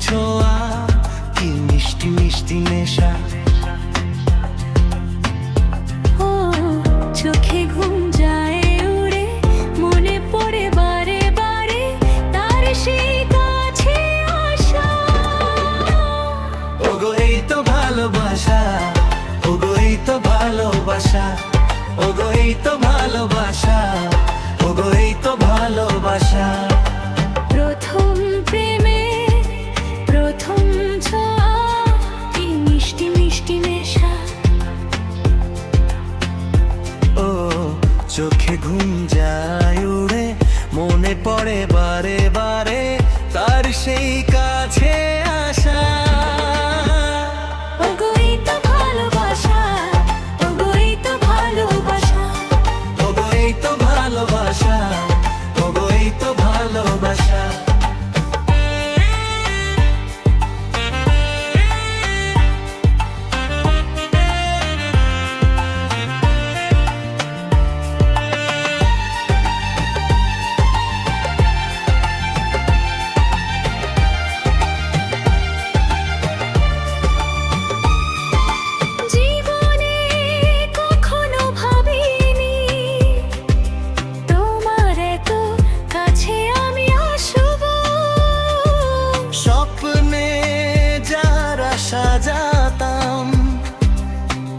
ছোঁয়া, কি মিষ্টি মিষ্টি নেশা। ও চোখে ঘুম যায় উড়ে, মনে পড়ে বারে বারে তার সেই কাছে আসা। ওগো এই তো ভালোবাসা, ওগো এই তো ভালোবাসা, ওগো এই তো ভালোবাসা, ওগো এই তো ভালোবাসা। প্রথম প্রেমে প্রথম ছোঁয়া, কি মিষ্টি মিষ্টি নেশা। ও চোখে ঘুম যায় উড়ে, মনে পড়ে বারে বারে তার সেই কাছে আসা। ওগো এই তো ভালোবাসা, ওগো এই তো ভালোবাসা, ওগো এই তো ভালোবাসা, ওগো এই তো ভালোবাসা। জীবনে কখনো ভাবিনি তোমার এত কাছে আমি আসবো। স্বপ্নে যারা সাজাতাম,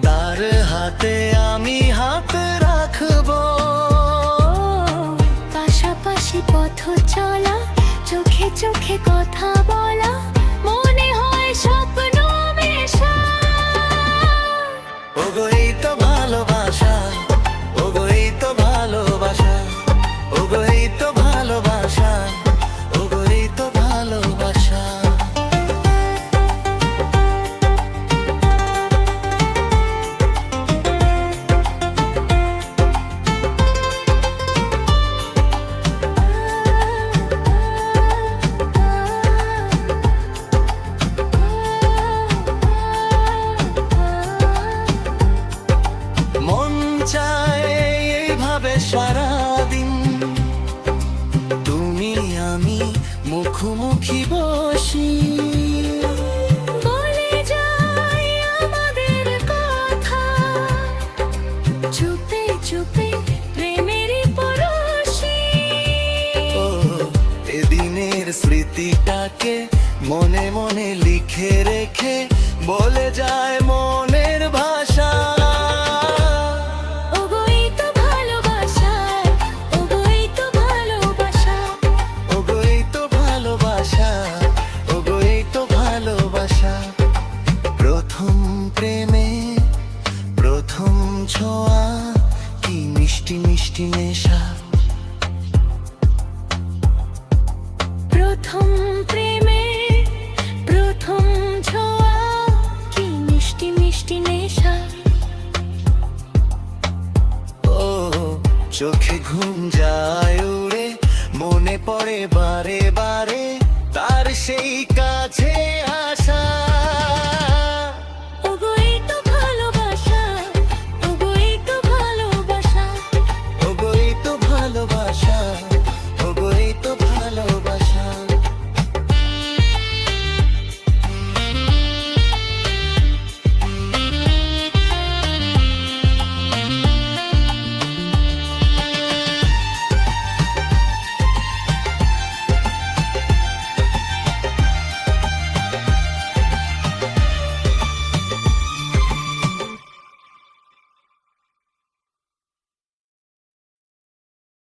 তার হাতে আমি হাত রাখবো। পাশাপাশি পথ চলা, চোখে চোখে কথা বলা, মনে হয় স্বপ্ন মেশা। ওগো এই তো ভালোবাসা, ওগো এই তো ভালোবাসা, ওগো এই তো ভালোবাসা, ওগো এই তো ভালোবাসা। মন চায় এইভাবে সারাদিন, তুমি আমি মুখোমুখি বসি। বলে যাই আমাদের কথা, চুপে চুপে প্রেমের পরশি। ও এদিনের স্মৃতিটাকে মনে মনে লিখে রেখে বলে যায় মনের ভাষা। ওগো এই তো ভালোবাসা, ওগো এই তো ভালোবাসা, ওগো এই তো ভালোবাসা, ওগো এই তো ভালোবাসা। প্রথম প্রেমে প্রথম ছোঁয়া, কি মিষ্টি মিষ্টি নেশা। প্রথম প্রেমে প্রথম ছোঁয়া, কি মিষ্টি মিষ্টি নেশা। ও চোখে ঘুম যায় উড়ে, মনে পড়ে বারে বারে তার সেই কাছে